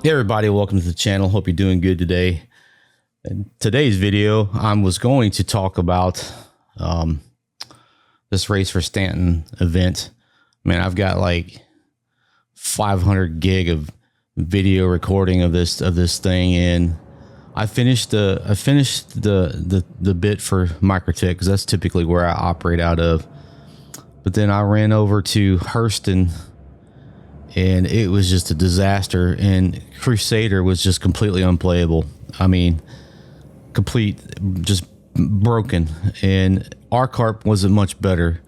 Hey everybody, welcome to the channel. Hope you're doing good today. In today's video, I was going to talk about this Race for Stanton event. Man, I've got like 500 gig of video recording of this thing, and I finished the bit for Microtech because that's typically where I operate out of. But then I ran over to Hurston, and it was just a disaster, and Crusader was just completely unplayable. I mean, just broken, and Arcarp wasn't much better.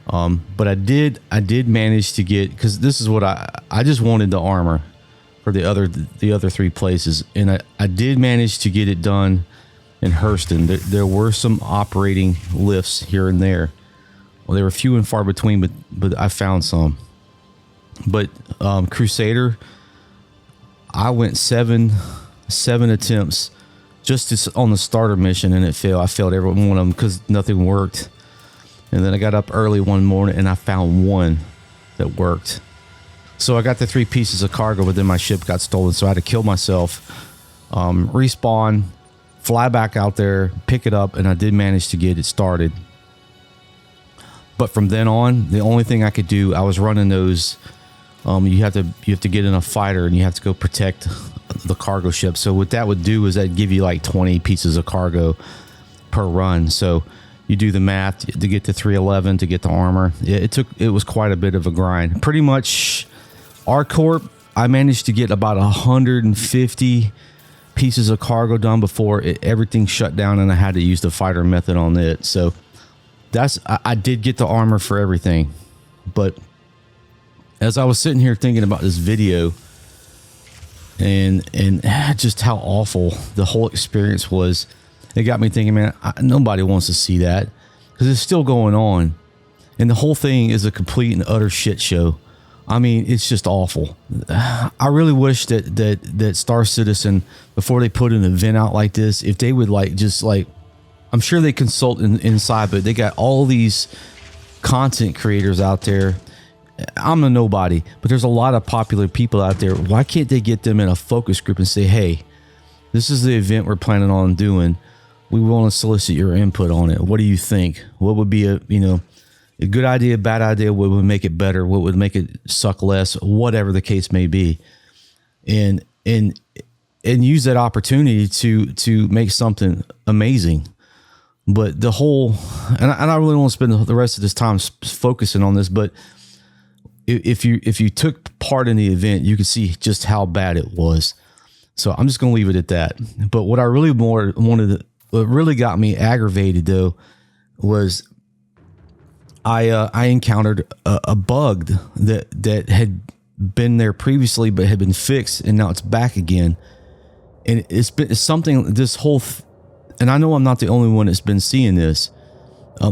But I did manage to get, because this is what I just wanted the armor for the other three places, and I did manage to get it done in Hurston. There were some operating lifts here and there. Well, they were few and far between, but I found some. But Crusader, I went seven attempts just on the starter mission, and it failed. I failed every one of them because nothing worked. And then I got up early one morning and I found one that worked. So I got the 3 pieces of cargo, but then my ship got stolen, so I had to kill myself, respawn, fly back out there, pick it up, and I did manage to get it started. But from then on, the only thing I could do, I was running those. You have to get in a fighter, and you have to go protect the cargo ship. So what that would do is that give you like 20 pieces of cargo per run. So you do the math to get to 311 to get the armor. It was quite a bit of a grind. Pretty much, Arcorp, I managed to get about 150 pieces of cargo done before everything shut down, and I had to use the fighter method on it. So I did get the armor for everything. But as I was sitting here thinking about this video and just how awful the whole experience was, it got me thinking, man, nobody wants to see that because it's still going on. And the whole thing is a complete and utter shit show. I mean, it's just awful. I really wish that Star Citizen, before they put an event out like this, if they would I'm sure they consult inside, but they got all these content creators out there. I'm a nobody, but there's a lot of popular people out there. Why can't they get them in a focus group and say, hey, this is the event we're planning on doing. We want to solicit your input on it. What do you think? What would be a good idea, bad idea? What would make it better? What would make it suck less? Whatever the case may be. And use that opportunity to make something amazing. But the whole, and I really want to spend the rest of this time focusing on this, but if you took part in the event, you could see just how bad it was. So I'm just going to leave it at that. But what I really what really got me aggravated though was I encountered a bug that had been there previously but had been fixed, and now it's back again. And it's something, this whole and I know I'm not the only one that's been seeing this.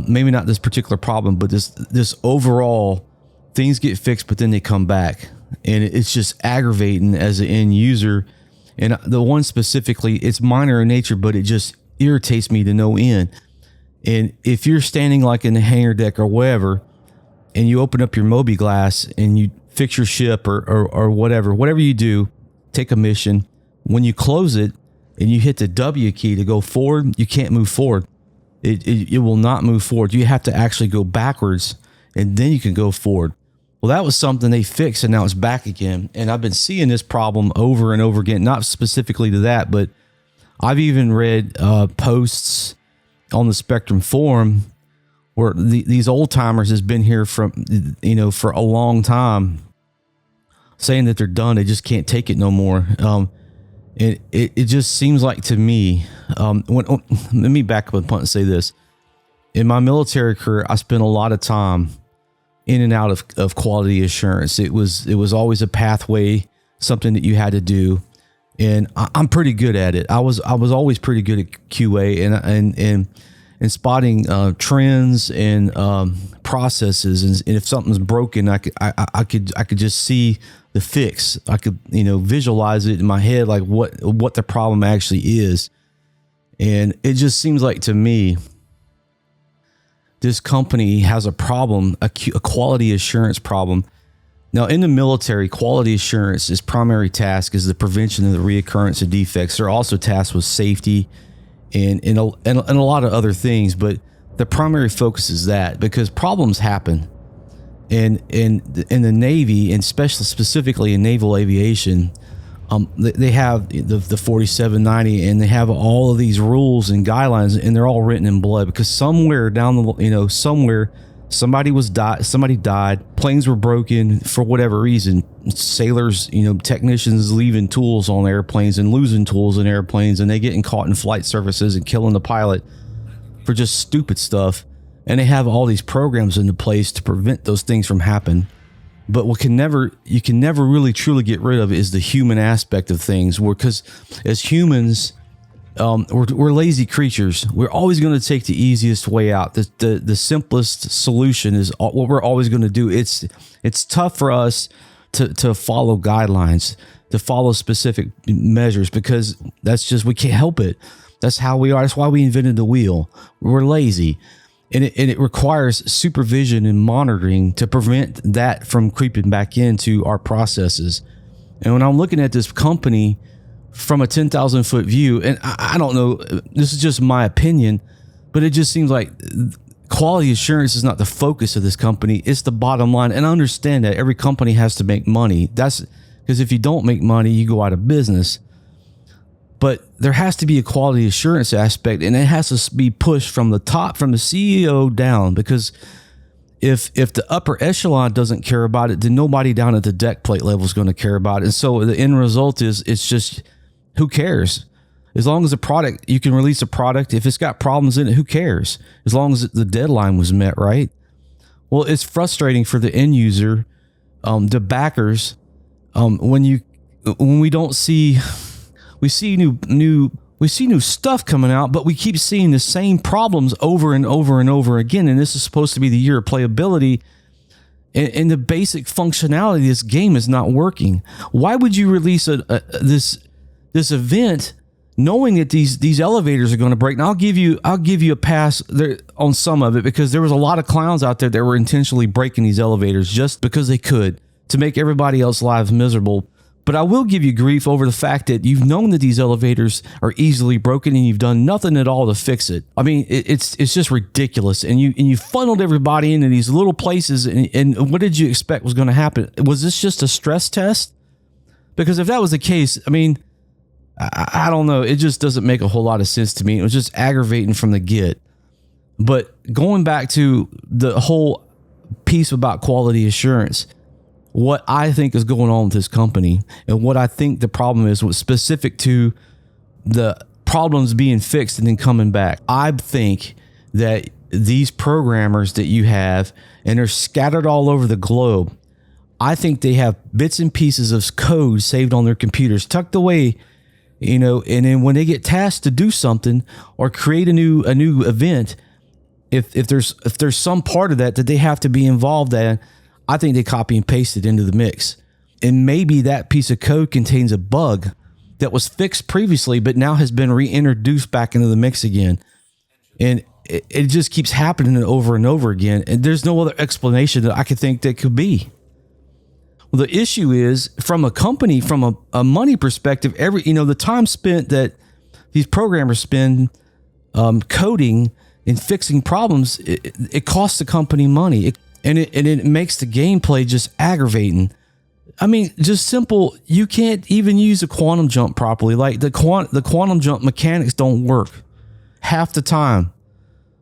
Maybe not this particular problem, but this overall, things get fixed, but then they come back, and it's just aggravating as an end user. And the one specifically, it's minor in nature, but it just irritates me to no end. And if you're standing like in the hangar deck or wherever, and you open up your Moby glass and you fix your ship or whatever you do, take a mission. When you close it and you hit the W key to go forward, you can't move forward. It will not move forward. You have to actually go backwards, and then you can go forward. Well, that was something they fixed, and now it's back again. And I've been seeing this problem over and over again, not specifically to that, but I've even read posts on the Spectrum forum where these old timers has been here for a long time, saying that they're done. They just can't take it no more. It just seems like to me, let me back up a punt and say this. In my military career, I spent a lot of time in and out of quality assurance. It was always a pathway, something that you had to do. And I'm pretty good at it. I was always pretty good at QA and spotting trends and processes. And if something's broken, I could just see the fix. I could visualize it in my head, like what the problem actually is. And it just seems like to me, this company has a problem, a quality assurance problem Now, in the military, quality assurance's primary task is the prevention of the reoccurrence of defects. They're also tasked with safety and a lot of other things, but the primary focus is that, because problems happen. And in the Navy, and specifically in naval aviation, they have the 4790, and they have all of these rules and guidelines, and they're all written in blood, because somewhere down the, somewhere somebody died, planes were broken for whatever reason, sailors, technicians leaving tools on airplanes and losing tools in airplanes, and they getting caught in flight surfaces and killing the pilot for just stupid stuff. And they have all these programs into place to prevent those things from happening. But you can never really truly get rid of is the human aspect of things, because as humans, we're lazy creatures. We're always going to take the easiest way out. The simplest solution is what we're always going to do. It's tough for us to follow guidelines, to follow specific measures, because we can't help it. That's how we are. That's why we invented the wheel. We're lazy. And it requires supervision and monitoring to prevent that from creeping back into our processes. And when I'm looking at this company from a 10,000 foot view, and I don't know, this is just my opinion, but it just seems like quality assurance is not the focus of this company. It's the bottom line. And I understand that every company has to make money. That's because if you don't make money, you go out of business. But there has to be a quality assurance aspect, and it has to be pushed from the top, from the CEO down, because if the upper echelon doesn't care about it, then nobody down at the deck plate level is going to care about it. And so the end result is, it's just, who cares? As long as you can release a product, if it's got problems in it, who cares? As long as the deadline was met, right? Well, it's frustrating for the end user, the backers, when we don't see. We see new stuff coming out, but we keep seeing the same problems over and over and over again. And this is supposed to be the year of playability, and the basic functionality of this game is not working. Why would you release this event knowing that these elevators are going to break? And I'll give you a pass there on some of it, because there was a lot of clowns out there that were intentionally breaking these elevators just because they could, to make everybody else's lives miserable. But I will give you grief over the fact that you've known that these elevators are easily broken, and you've done nothing at all to fix it. I mean, it's just ridiculous. And you funneled everybody into these little places, and what did you expect was going to happen? Was this just a stress test? Because if that was the case, I mean, I don't know. It just doesn't make a whole lot of sense to me. It was just aggravating from the get. But going back to the whole piece about quality assurance, what I think is going on with this company, and what I think the problem is, was specific to the problems being fixed and then coming back. I think that these programmers that you have, and they're scattered all over the globe, I think they have bits and pieces of code saved on their computers, tucked away, and then when they get tasked to do something or create a new event, if there's some part of that they have to be involved in, I think they copy and paste it into the mix. And maybe that piece of code contains a bug that was fixed previously, but now has been reintroduced back into the mix again. And it just keeps happening over and over again. And there's no other explanation that I could think that could be. Well, the issue is, from a company, from a money perspective, the time spent that these programmers spend coding and fixing problems, it costs the company money. And it makes the gameplay just aggravating. I mean, just simple. You can't even use a quantum jump properly. Like the quantum jump mechanics don't work half the time.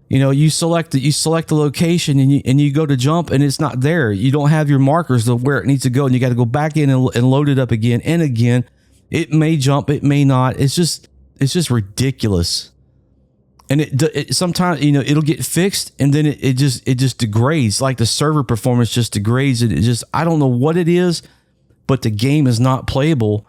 You select the location, and you go to jump, and it's not there. You don't have your markers of where it needs to go, and you got to go back in and load it up again and again. It may jump, it may not. It's just ridiculous. And it sometimes, it'll get fixed, and then it just degrades. Like the server performance just degrades. I don't know what it is, but the game is not playable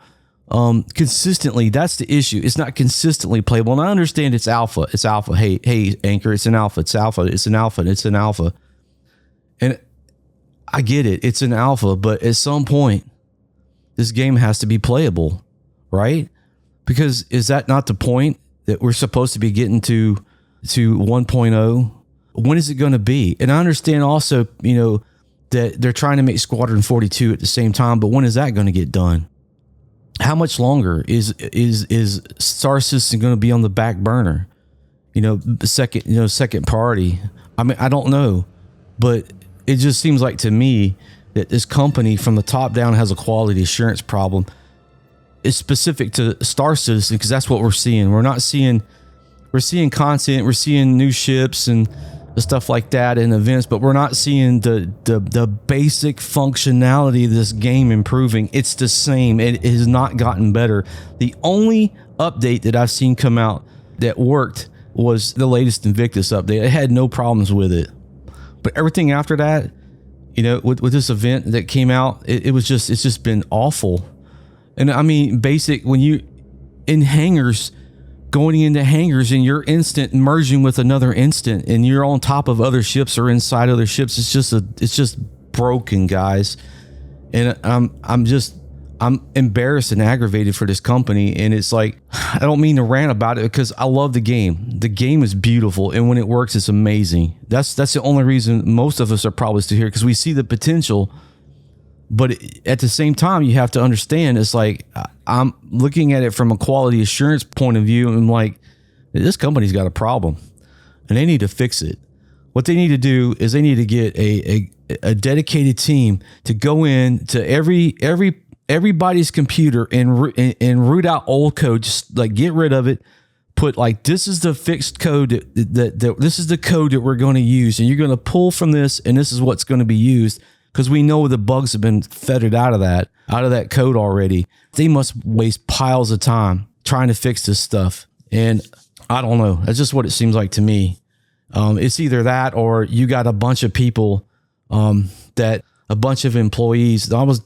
consistently. That's the issue. It's not consistently playable. And I understand it's alpha. It's alpha. Hey, Anchor, it's an alpha. It's alpha. It's an alpha. It's an alpha. And I get it. It's an alpha, but at some point, this game has to be playable, right? Because is that not the point? That we're supposed to be getting to 1.0. When is it going to be? And I understand also, that they're trying to make Squadron 42 at the same time, but when is that going to get done? How much longer is Star Citizen going to be on the back burner? Second priority. I mean, I don't know, but it just seems like to me that this company from the top down has a quality assurance problem. It's specific to Star Citizen because that's what we're seeing. We're seeing content, we're seeing new ships and stuff like that in events, but we're not seeing the basic functionality of this game improving. It's the same. It has not gotten better. The only update that I've seen come out that worked was the latest Invictus update. I had no problems with it, but everything after that, with this event that came out, it's just been awful. And I mean, basic, when you in hangars, going into hangars and you're instant merging with another instant and you're on top of other ships or inside other ships. It's just broken, guys. And I'm embarrassed and aggravated for this company. And it's like, I don't mean to rant about it because I love the game. The game is beautiful. And when it works, it's amazing. That's the only reason most of us are probably still here, because we see the potential. But at the same time, you have to understand, it's like, I'm looking at it from a quality assurance point of view. And I'm like, this company's got a problem and they need to fix it. What they need to do is they need to get a dedicated team to go in to everybody's computer and root out old code. Just like get rid of it. Put like, this is the fixed code that this is the code that we're going to use. And you're going to pull from this. And this is what's going to be used. Because we know the bugs have been feathered out of that code already. They must waste piles of time trying to fix this stuff. And I don't know. That's just what it seems like to me. It's either that or you got a bunch of people, a bunch of employees. I was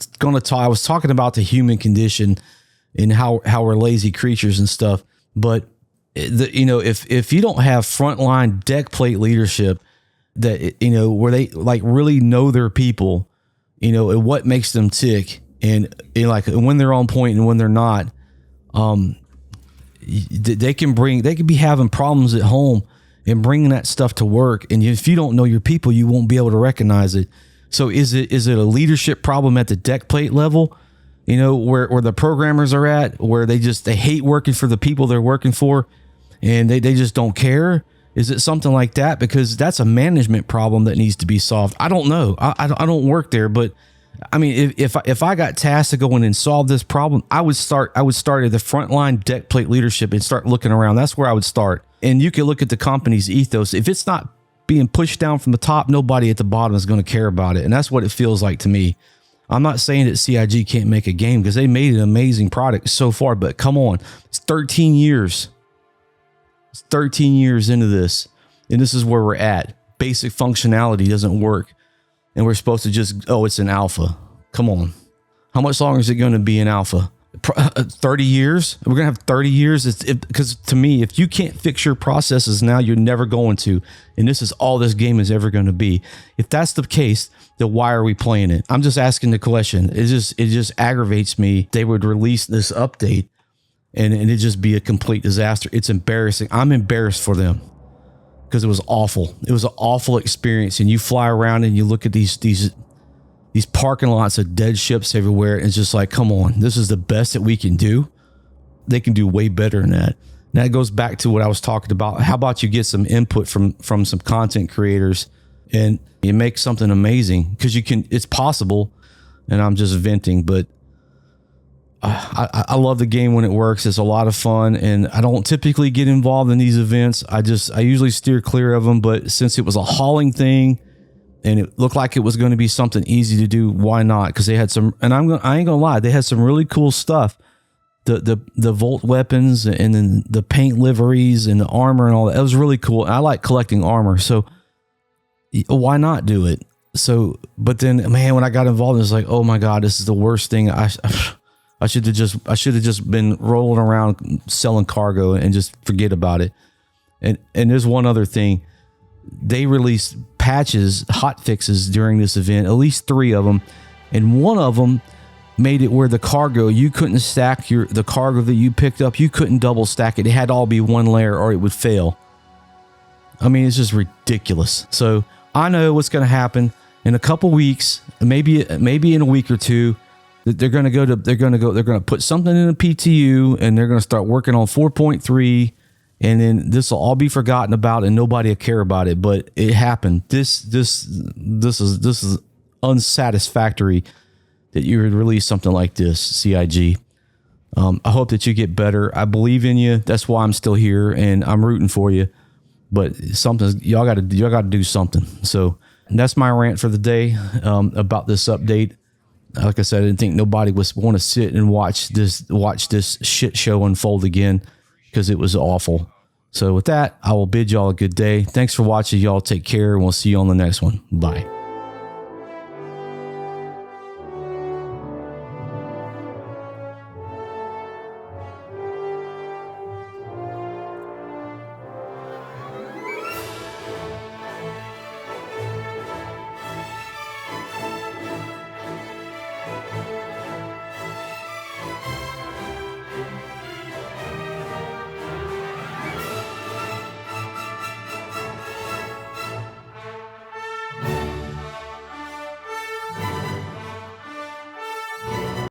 talking about the human condition and how we're lazy creatures and stuff. But if you don't have frontline deck plate leadership, that where they like really know their people, and what makes them tick, and like when they're on point and when they're not, they can be having problems at home and bringing that stuff to work. And if you don't know your people, you won't be able to recognize it. So is it a leadership problem at the deck plate level, where the programmers are at, where they hate working for the people they're working for, and they just don't care? Is it something like that? Because that's a management problem that needs to be solved. I don't know. I don't work there, but I mean, if I got tasked to go in and solve this problem, I would start at the frontline deck plate leadership and start looking around. That's where I would start. And you can look at the company's ethos. If it's not being pushed down from the top, nobody at the bottom is going to care about it. And that's what it feels like to me. I'm not saying that CIG can't make a game, because they made an amazing product so far, but come on, it's 13 years. It's 13 years into this, and this is where we're at. Basic functionality doesn't work, and we're supposed to just, it's an alpha. Come on. How much longer is it going to be in alpha? 30 years? We're going to have 30 years? Because to me, if you can't fix your processes now, you're never going to, and this is all this game is ever going to be. If that's the case, then why are we playing it? I'm just asking the question. It just aggravates me. They would release this update and it'd just be a complete disaster. It's embarrassing. I'm embarrassed for them because it was awful. It was an awful experience. And you fly around and you look at these parking lots of dead ships everywhere. And it's just like, come on, this is the best that we can do. They can do way better than that. And that goes back to what I was talking about. How about you get some input from some content creators and you make something amazing? Because it's possible. And I'm just venting, but I love the game when it works. It's a lot of fun, and I don't typically get involved in these events. I usually steer clear of them, but since it was a hauling thing and it looked like it was going to be something easy to do, why not? Because they had some, and I ain't gonna lie, they had some really cool stuff. The Volt weapons and then the paint liveries and the armor and all that. It was really cool. I like collecting armor, so why not do it? So, but then, man, when I got involved, it was like, oh my God, this is the worst thing. I should have just been rolling around selling cargo and just forget about it. And there's one other thing. They released patches, hot fixes during this event, at least 3 of them. And one of them made it where the cargo, you couldn't stack the cargo that you picked up. You couldn't double stack it. It had to all be one layer or it would fail. I mean, it's just ridiculous. So I know what's going to happen. in a couple weeks, maybe in a week or two, they're going to put something in a PTU, and they're going to start working on 4.3, and then this will all be forgotten about and nobody will care about it. But it happened. This is unsatisfactory that you would release something like this, CIG. I hope that you get better. I believe in you. That's why I'm still here, and I'm rooting for you. But y'all got to do something. So that's my rant for the day about this update. Like I said, I didn't think nobody was want to sit and watch this shit show unfold again, because it was awful. So with that, I will bid y'all a good day. Thanks for watching. Y'all take care, and we'll see you on the next one. Bye.